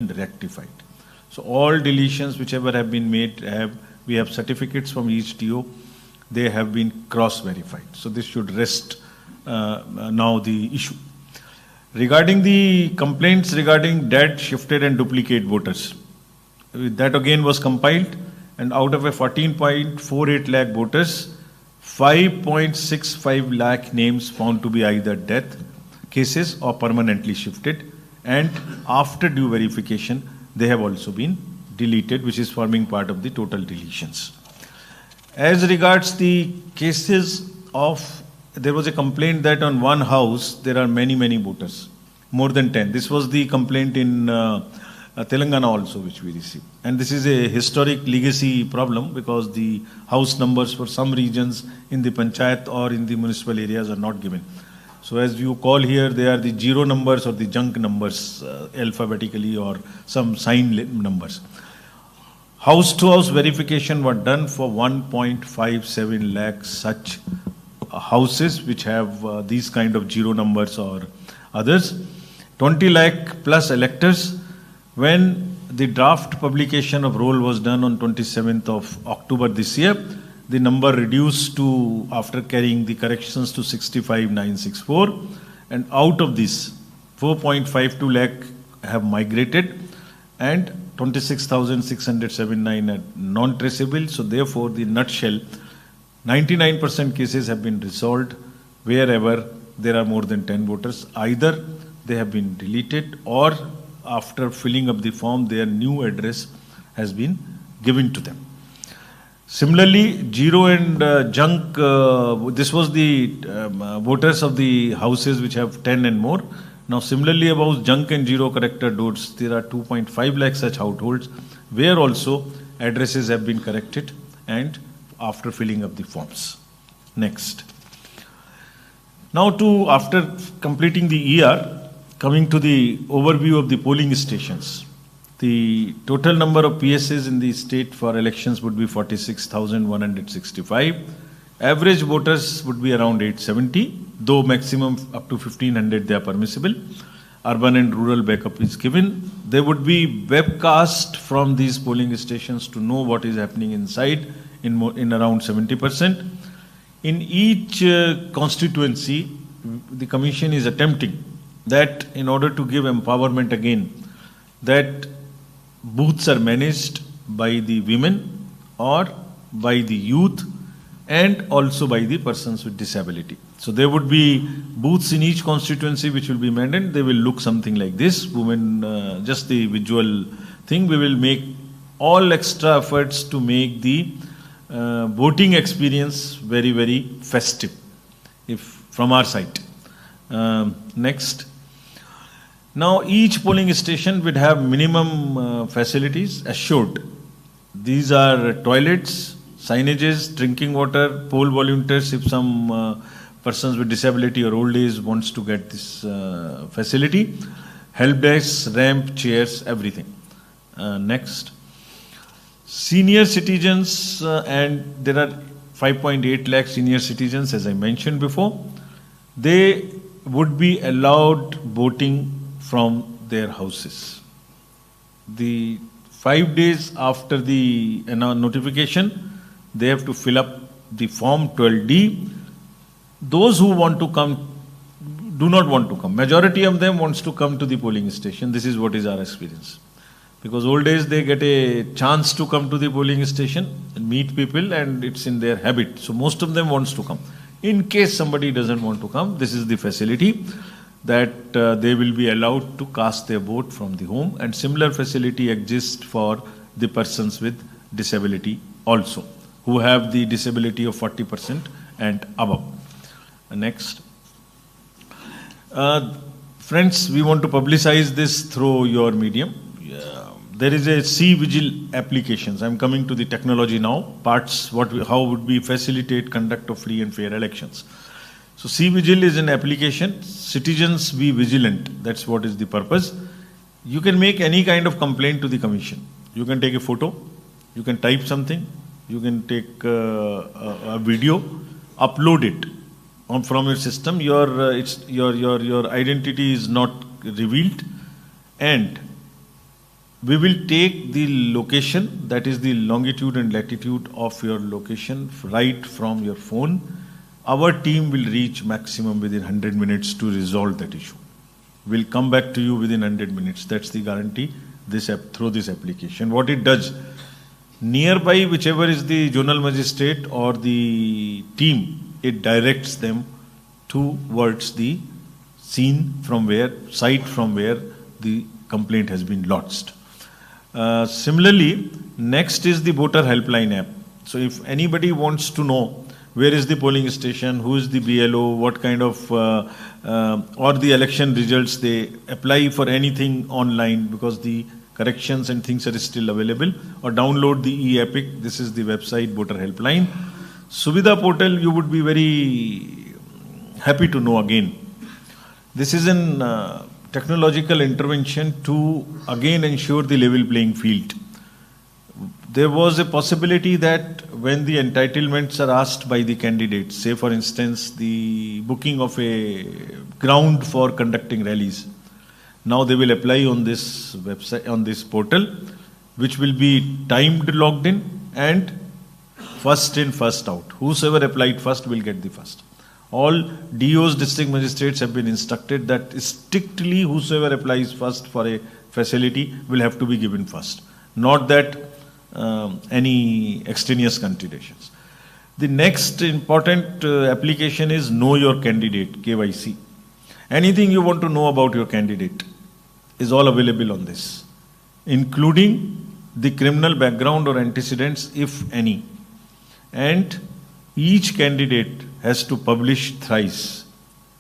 rectified. So all deletions whichever have been made, we have certificates from each DO, they have been cross-verified. So this should rest now the issue. Regarding the complaints regarding dead, shifted and duplicate voters, that again was compiled, and out of a 14.48 lakh voters, 5.65 lakh names found to be either death cases or permanently shifted, and after due verification they have also been deleted, which is forming part of the total deletions. As regards the cases of, there was a complaint that on one house there are many voters, more than 10. This was the complaint in Telangana also, which we received. And this is a historic legacy problem because the house numbers for some regions in the panchayat or in the municipal areas are not given. So as you call here, they are the zero numbers or the junk numbers alphabetically or some sign numbers. House-to-house verification were done for 1.57 lakh such houses which have these kind of zero numbers or others. 20 lakh plus electors. When the draft publication of roll was done on 27th of October this year, the number reduced to, after carrying the corrections, to 65,964, and out of this 4.52 lakh have migrated and 26,679 are non-traceable. So therefore, the nutshell, 99% cases have been resolved wherever there are more than 10 voters. Either they have been deleted or after filling up the form, their new address has been given to them. Similarly, zero and junk, this was the voters of the houses which have 10 and more. Now similarly about junk and zero corrector votes, there are 2.5 lakh such households where also addresses have been corrected and after filling up the forms. Next. Now after completing the ER, coming to the overview of the polling stations. The total number of PSAs in the state for elections would be 46,165. Average voters would be around 870, though maximum up to 1,500 they are permissible. Urban and rural backup is given. There would be webcast from these polling stations to know what is happening inside in around 70%. In each constituency, the Commission is attempting that in order to give empowerment again, that booths are managed by the women or by the youth and also by the persons with disability. So there would be booths in each constituency which will be managed. They will look something like this. Women, just the visual thing. We will make all extra efforts to make the voting experience very festive from our side. Next. Now each polling station would have minimum facilities assured. These are toilets, signages, drinking water, poll volunteers if some persons with disability or old age wants to get this facility, help desks, ramp, chairs, everything. Next. Senior citizens, and there are 5.8 lakh senior citizens as I mentioned before. They would be allowed voting from their houses. The 5 days after the notification, they have to fill up the form 12D. Those who want to come do not want to come. Majority of them wants to come to the polling station. This is what is our experience. Because old days they get a chance to come to the polling station and meet people and it's in their habit. So most of them wants to come. In case somebody doesn't want to come, this is the facility that they will be allowed to cast their vote from the home, and similar facility exists for the persons with disability also, who have the disability of 40% and above. Next. Friends, we want to publicize this through your medium. There is a C-Vigil applications. I'm coming to the technology now. Parts, how would we facilitate conduct of free and fair elections. So C-Vigil is an application. Citizens be vigilant. That's what is the purpose. You can make any kind of complaint to the Commission. You can take a photo. You can type something. You can take a video, upload it from your system. Your identity is not revealed, and we will take the location, that is the longitude and latitude of your location right from your phone. Our team will reach maximum within 100 minutes to resolve that issue. We'll come back to you within 100 minutes. That's the guarantee through this application. What it does, nearby, whichever is the zonal magistrate or the team, it directs them towards the site from where the complaint has been lodged. Similarly, next is the voter helpline app. So if anybody wants to know where is the polling station, who is the BLO, what kind of, or the election results, they apply for anything online because the corrections and things are still available, or download the e-epic. This is the website, voter helpline. Suvidha portal, you would be very happy to know again. This is an technological intervention to again ensure the level playing field. There was a possibility that when the entitlements are asked by the candidates, say for instance the booking of a ground for conducting rallies, now they will apply on this website, on this portal, which will be timed logged in and first in, first out. Whosoever applied first will get the first. All DOs, district magistrates, have been instructed that strictly whosoever applies first for a facility will have to be given first. Not that any extraneous considerations. The next important application is Know Your Candidate, KYC. Anything you want to know about your candidate is all available on this, including the criminal background or antecedents, if any. And each candidate has to publish thrice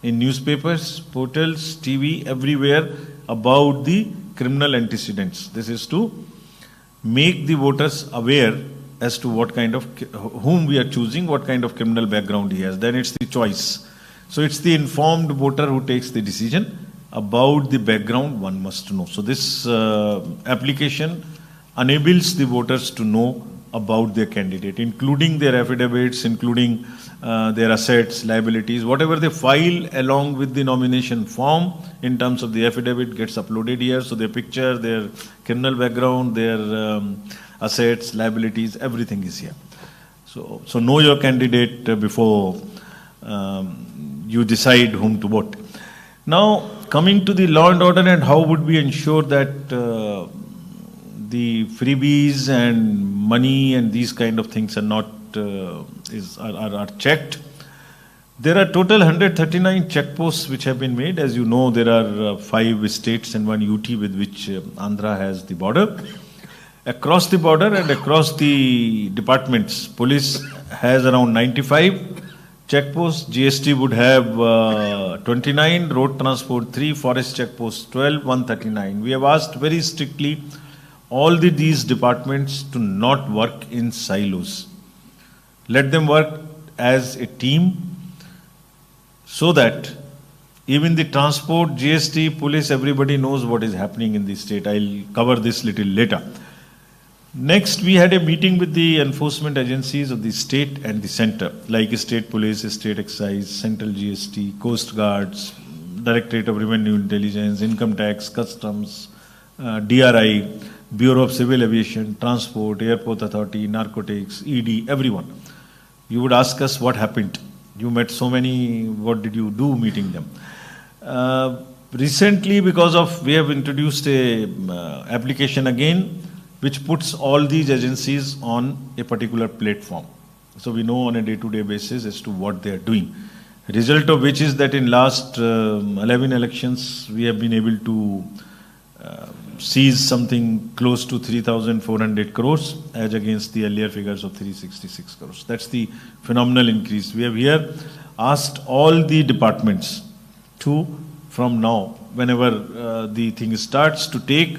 in newspapers, portals, TV, everywhere about the criminal antecedents. This is to make the voters aware as to what kind of, whom we are choosing, what kind of criminal background he has. Then it's the choice. So it's the informed voter who takes the decision about the background one must know. So this application enables the voters to know about their candidate, including their affidavits, including their assets, liabilities, whatever they file along with the nomination form in terms of the affidavit gets uploaded here. So their picture, their criminal background, their assets, liabilities, everything is here. So know your candidate before you decide whom to vote. Now, coming to the law and order and how would we ensure that the freebies and money and these kind of things are not are checked. There are total 139 checkposts which have been made. As you know, there are 5 states and 1 UT with which Andhra has the border. Across the border and across the departments, police has around 95 checkposts. GST would have 29, road transport 3, forest checkposts 12, 139. We have asked very strictly all these departments to not work in silos. Let them work as a team so that even the transport, GST, police, everybody knows what is happening in the state. I'll cover this little later. Next, we had a meeting with the enforcement agencies of the state and the center, like state police, state excise, central GST, coast guards, Directorate of Revenue Intelligence, income tax, customs, DRI, Bureau of Civil Aviation, Transport, Airport Authority, Narcotics, ED, everyone. You would ask us what happened. You met so many, what did you do meeting them? Recently, because of, we have introduced a application again, which puts all these agencies on a particular platform. So we know on a day-to-day basis as to what they are doing. Result of which is that in last 11 elections, we have been able to seize something close to 3,400 crores as against the earlier figures of 366 crores. That's the phenomenal increase. We have here asked all the departments to, from now, whenever the thing starts, to take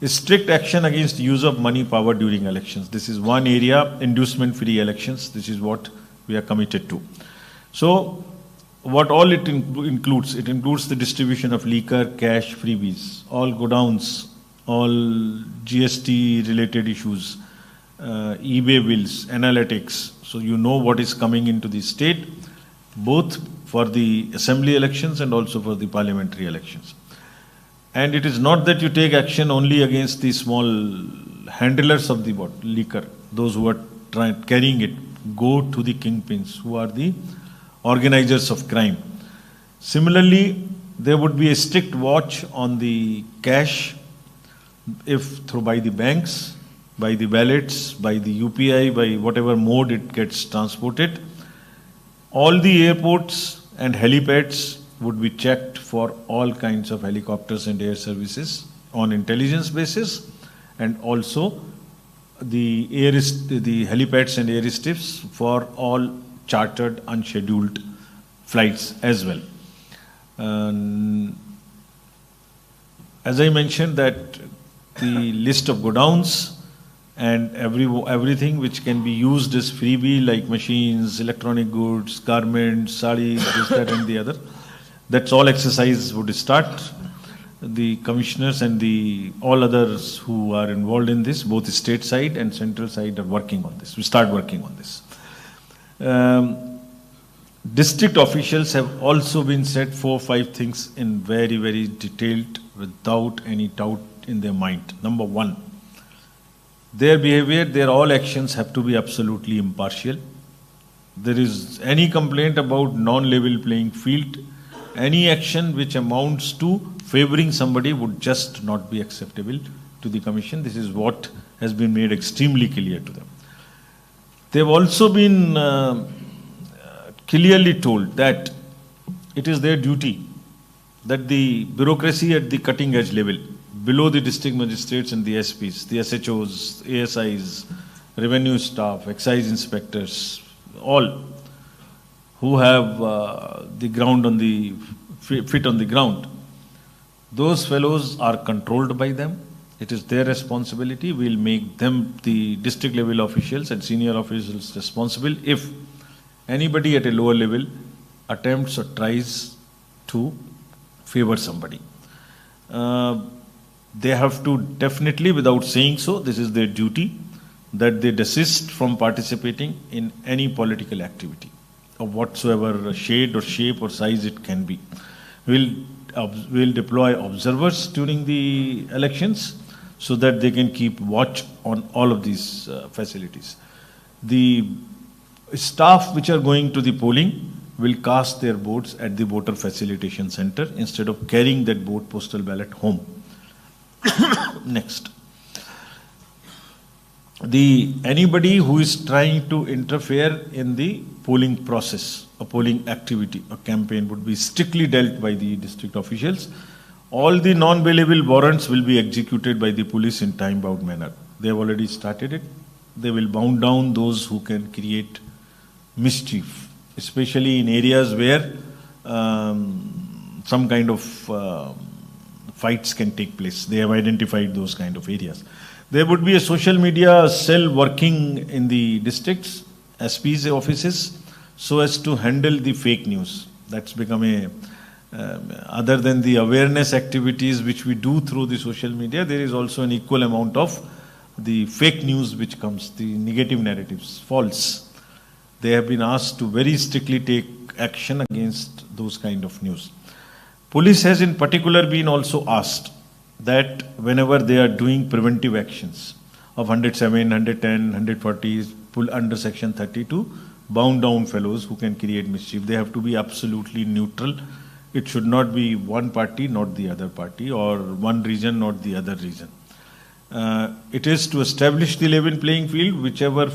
strict action against use of money power during elections. This is one area, inducement-free elections. This is what we are committed to. So, what all it includes? It includes the distribution of liquor, cash, freebies, all godowns, all GST-related issues, eBay bills, analytics. So you know what is coming into the state, both for the assembly elections and also for the parliamentary elections. And it is not that you take action only against the small handlers of the liquor, those who are carrying it. Go to the kingpins, who are the organizers of crime. Similarly, there would be a strict watch on the cash, if through by the banks, by the wallets, by the UPI, by whatever mode it gets transported. All the airports and helipads would be checked for all kinds of helicopters and air services on intelligence basis, and also the helipads and airstrips for all chartered unscheduled flights as well. As I mentioned, that the list of godowns and everything which can be used as freebie, like machines, electronic goods, garments, sarees, this, that and the other, that's all exercise would start. The commissioners and all others who are involved in this, both state side and central side, are working on this. We start working on this. District officials have also been said 4 or 5 things in very, very detailed, without any doubt in their mind. Number 1, their behavior, their all actions have to be absolutely impartial. There is any complaint about non-level playing field, any action which amounts to favoring somebody would just not be acceptable to the Commission. This is what has been made extremely clear to them. They've also been clearly told that it is their duty that the bureaucracy at the cutting edge level, below the district magistrates and the SPs, the SHOs, ASIs, revenue staff, excise inspectors, all who have the ground on the feet on the ground, those fellows are controlled by them. It is their responsibility. We'll make them, the district level officials and senior officials, responsible if anybody at a lower level attempts or tries to favor somebody. They have to definitely, without saying so, this is their duty, that they desist from participating in any political activity of whatsoever shade or shape or size it can be. We'll deploy observers during the elections so that they can keep watch on all of these facilities. The staff which are going to the polling will cast their votes at the voter facilitation center instead of carrying that vote postal ballot home. Next. Anybody who is trying to interfere in the polling process, a polling activity, a campaign, would be strictly dealt by the district officials. All the non-bailable warrants will be executed by the police in time-bound manner. They have already started it. They will bound down those who can create mischief, especially in areas where some kind of fights can take place. They have identified those kind of areas. There would be a social media cell working in the districts, SP's offices, so as to handle the fake news. That's become other than the awareness activities which we do through the social media, there is also an equal amount of the fake news which comes, the negative narratives, false. They have been asked to very strictly take action against those kind of news. Police has in particular been also asked that whenever they are doing preventive actions of 107, 110, 140, pull under section 32, bound down fellows who can create mischief. They have to be absolutely neutral. It should not be one party, not the other party, or one region, not the other region. It is to establish the level playing field, whichever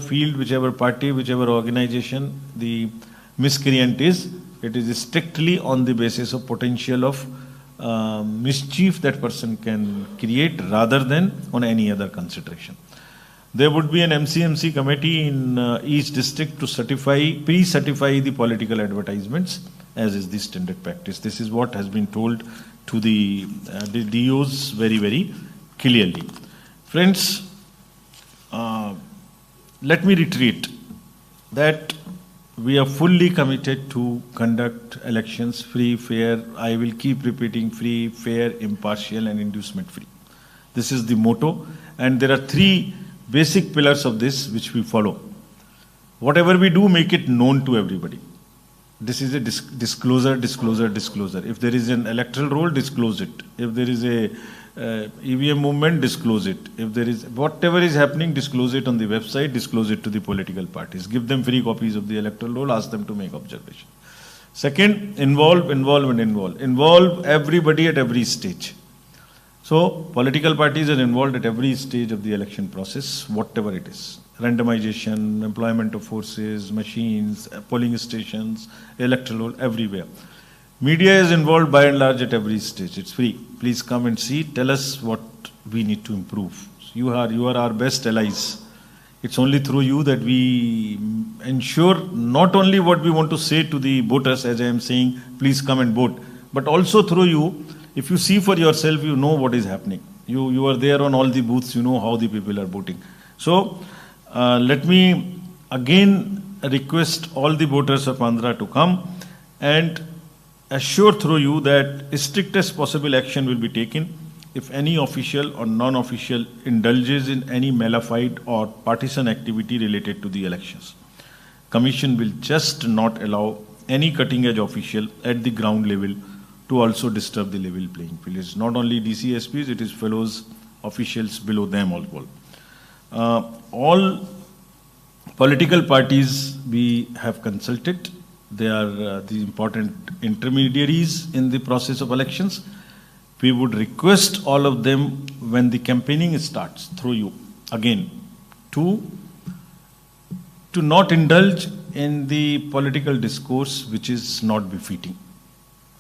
party, whichever organization the miscreant is. It is strictly on the basis of potential of mischief that person can create rather than on any other consideration. There would be an MCMC committee in each district to pre-certify the political advertisements, as is the standard practice. This is what has been told to the DOs very, very clearly. Friends, let me reiterate that we are fully committed to conduct elections free, fair. I will keep repeating: free, fair, impartial, and inducement free. This is the motto, and there are 3 basic pillars of this which we follow. Whatever we do, make it known to everybody. This is a disclosure. If there is an electoral roll, disclose it. If there is a EVM movement, disclose it. If there is whatever is happening, disclose it on the website, disclose it to the political parties. Give them free copies of the electoral roll, ask them to make observation. Second, involve everybody at every stage. So, political parties are involved at every stage of the election process, whatever it is. Randomization, employment of forces, machines, polling stations, electoral, everywhere. Media is involved by and large at every stage. It's free. Please come and see. Tell us what we need to improve. You are our best allies. It's only through you that we ensure not only what we want to say to the voters, as I am saying, please come and vote, but also through you. If you see for yourself, you know what is happening. You are there on all the booths, you know how the people are voting. So, let me again request all the voters of Andhra to come and assure through you that strictest possible action will be taken if any official or non-official indulges in any malified or partisan activity related to the elections. Commission will just not allow any cutting-edge official at the ground level to also disturb the level playing field. It's not only DCSPs, it is fellows officials below them as well. All political parties we have consulted. They are the important intermediaries in the process of elections. We would request all of them when the campaigning starts through you, again, to not indulge in the political discourse which is not befitting.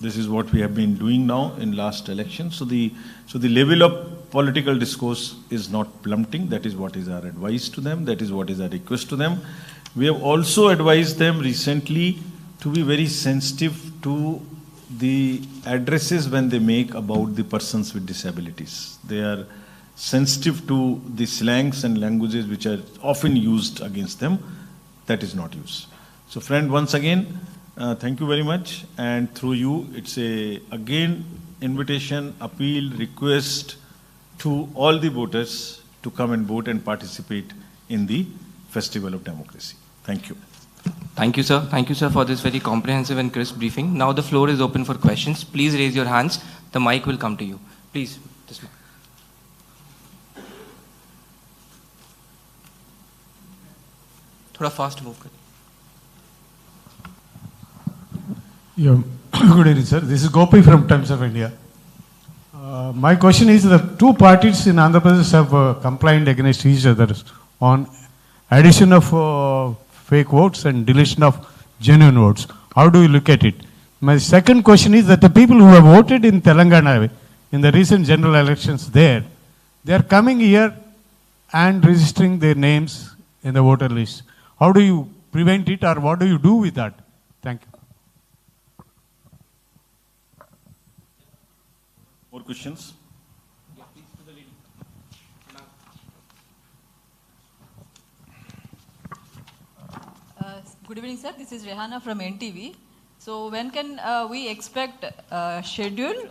This is what we have been doing now in last election. So the level of political discourse is not plummeting. That is what is our advice to them. That is what is our request to them. We have also advised them recently to be very sensitive to the addresses when they make about the persons with disabilities. They are sensitive to the slangs and languages which are often used against them. That is not used. So friend, once again, thank you very much. And through you, it's again invitation, appeal, request to all the voters to come and vote and participate in the Festival of Democracy. Thank you. Thank you, sir. Thank you, sir, for this very comprehensive and crisp briefing. Now the floor is open for questions. Please raise your hands. The mic will come to you. Please. This mic. Thoda fast move kar. Yeah. Good evening, sir. This is Gopi from Times of India. My question is, the two parties in Andhra Pradesh have complained against each other on addition of fake votes and deletion of genuine votes. How do you look at it? My second question is that the people who have voted in Telangana in the recent general elections there, they are coming here and registering their names in the voter list. How do you prevent it, or what do you do with that? Thank you. More questions? Good evening, sir. This is Rehana from NTV. So when can we expect schedule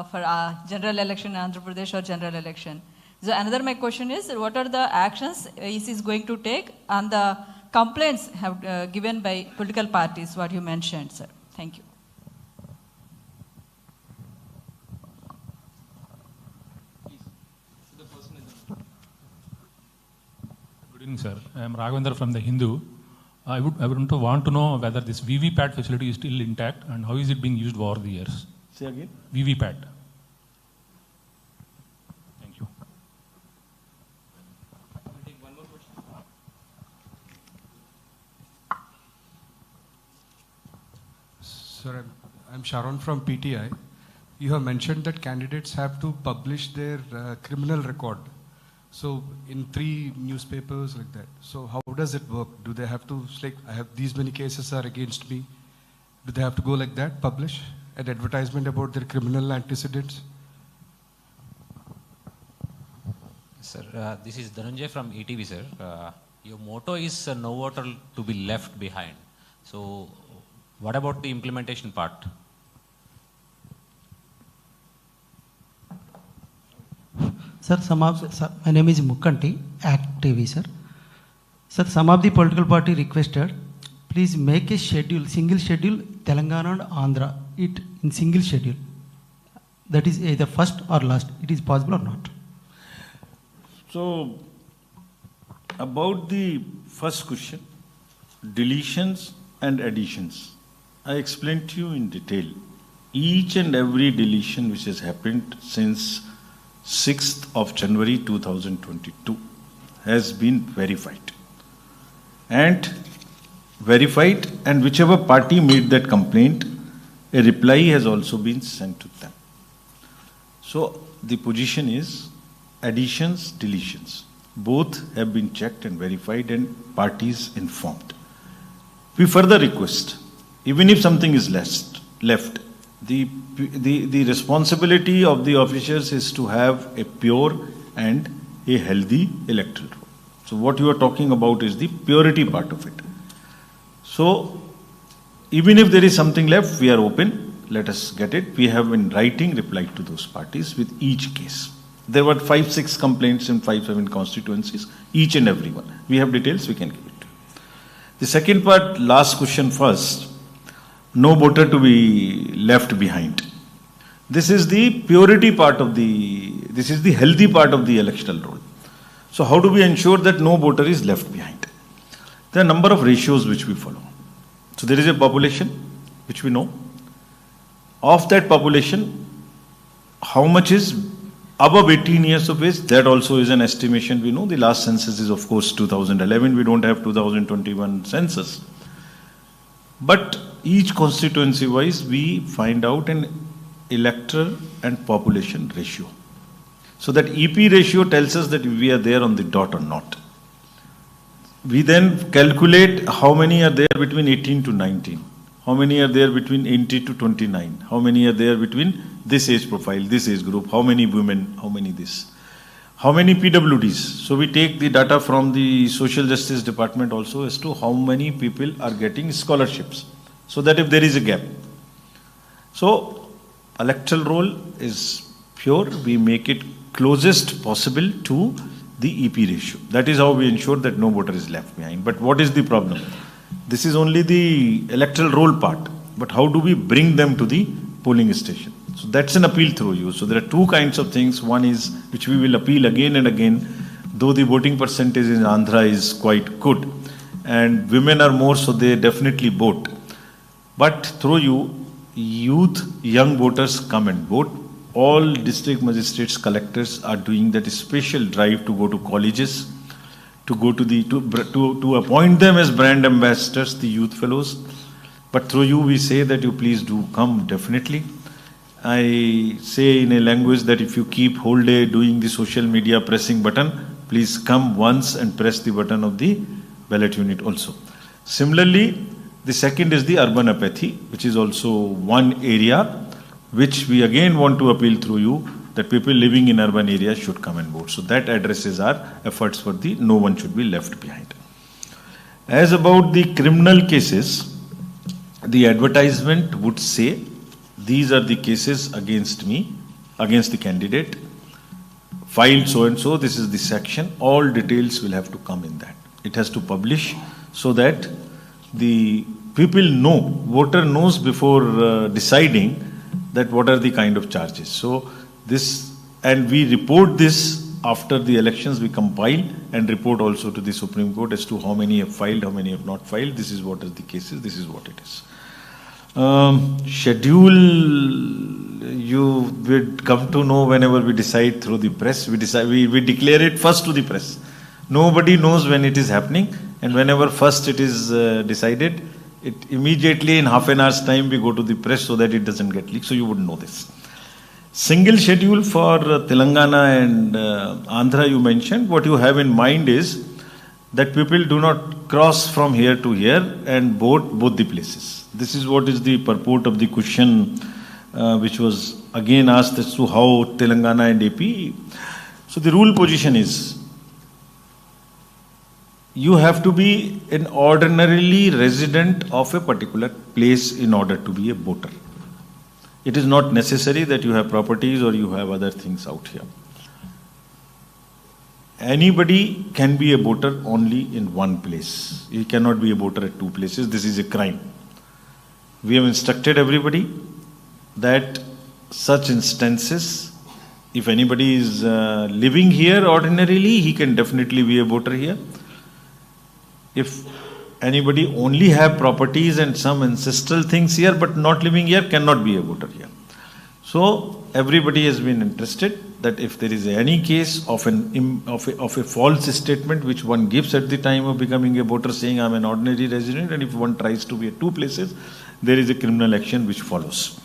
for general election in Andhra Pradesh or general election? So another my question is, what are the actions EC is going to take on the complaints have given by political parties, what you mentioned, sir? Thank you. Good evening, sir. I am Raghavendra from the Hindu. I would want to know whether this VVPAT facility is still intact and how is it being used over the years? Say again. VVPAT. Thank you. We'll take one more question. Sir, I'm Sharon from PTI. You have mentioned that candidates have to publish their criminal record. So in 3 newspapers like that. So how does it work? Do they have to, like, I have these many cases are against me. Do they have to go like that, publish an advertisement about their criminal antecedents? Sir, this is Dhananjay from ETV, sir. Your motto is Novotel to be left behind. So what about the implementation part? Sir, my name is Mukkanti, Act TV, sir. Sir, some of the political party requested please make a schedule, single schedule, Telangana and Andhra, it in single schedule. That is either first or last. It is possible or not? So, about the first question, deletions and additions, I explained to you in detail. Each and every deletion which has happened since 6th of January 2022 has been verified. And whichever party made that complaint, a reply has also been sent to them. So the position is additions, deletions. Both have been checked and verified and parties informed. We further request, even if something is left, the responsibility of the officers is to have a pure and a healthy electoral roll. So what you are talking about is the purity part of it. So even if there is something left, we are open, let us get it. We have in writing replied to those parties with each case. There were 5-6 complaints in 5-7 constituencies, each and every one. We have details, we can give it to you. The second part, last question first. No voter to be left behind. This is the purity part of this is the healthy part of the electoral roll. So how do we ensure that no voter is left behind? There are a number of ratios which we follow. So there is a population which we know. Of that population, how much is above 18 years of age? That also is an estimation we know. The last census is of course 2011. We don't have 2021 census. But each constituency wise, we find out an electoral and population ratio. So that EP ratio tells us that we are there on the dot or not. We then calculate how many are there between 18 to 19. How many are there between 18 to 29? How many are there between this age profile, this age group? How many women? How many this? How many PWDs? So we take the data from the Social Justice Department also as to how many people are getting scholarships. So that if there is a gap. So electoral roll is pure. We make it closest possible to the EP ratio. That is how we ensure that no voter is left behind. But what is the problem? This is only the electoral roll part. But how do we bring them to the polling station? So that's an appeal through you. So there are two kinds of things. One is, which we will appeal again and again, though the voting percentage in Andhra is quite good. And women are more, so they definitely vote. But through you, youth, young voters come and vote. All district magistrates, collectors are doing that special drive to go to colleges, to go to the to appoint them as brand ambassadors, the youth fellows. But through you, we say that you please do come definitely. I say in a language that if you keep whole day doing the social media pressing button, please come once and press the button of the ballot unit also. Similarly, the second is the urban apathy, which is also one area which we again want to appeal through you that people living in urban areas should come and vote. So that addresses our efforts for the no one should be left behind. As about the criminal cases, the advertisement would say, these are the cases against me, against the candidate, filed so and so, this is the section, all details will have to come in that. It has to publish so that the people know, voter knows before deciding that what are the kind of charges. So this, and we report this after the elections, we compile and report also to the Supreme Court as to how many have filed, how many have not filed, this is what are the cases, this is what it is. Schedule, you would come to know whenever we decide through the press. We declare it first to the press. Nobody knows when it is happening, and whenever first it is decided, it immediately in half an hour's time we go to the press so that it doesn't get leaked. So you would know this. Single schedule for Telangana and Andhra you mentioned. What you have in mind is that people do not cross from here to here and vote both the places. This is what is the purport of the question which was again asked as to how Telangana and AP. So the rule position is, you have to be an ordinarily resident of a particular place in order to be a voter. It is not necessary that you have properties or you have other things out here. anybody can be a voter only in one place. He cannot be a voter at two places. This is a crime. We have instructed everybody that such instances, if anybody is living here ordinarily, he can definitely be a voter here. If anybody only have properties and some ancestral things here but not living here, cannot be a voter here. So everybody has been interested that if there is any case of a false statement which one gives at the time of becoming a voter, saying I'm an ordinary resident, and if one tries to be at two places, there is a criminal action which follows.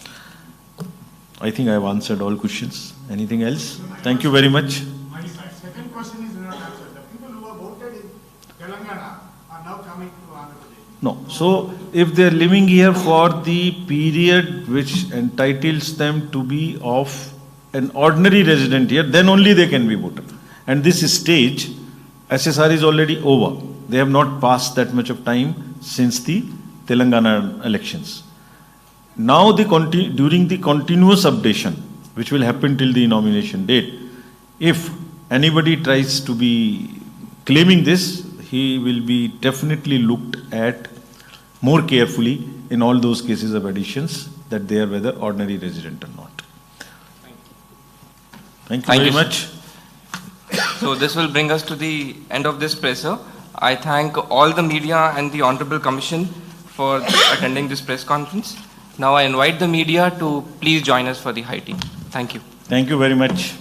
I think I have answered all questions. Anything else? Thank you very much. My second question is not answered. The people who are voted in Telangana are now coming to Andhra Pradesh. No. So if they are living here for the period which entitles them to be of an ordinary resident here, then only they can be voter. And this stage, SSR is already over. They have not passed that much of time since the Telangana elections. Now during the continuous updation, which will happen till the nomination date, if anybody tries to be claiming this, he will be definitely looked at more carefully in all those cases of additions, that they are whether ordinary resident or not. Thank you very much. So this will bring us to the end of this presser. I thank all the media and the Honorable Commission for attending this press conference. Now I invite the media to please join us for the high tea. Thank you. Thank you very much.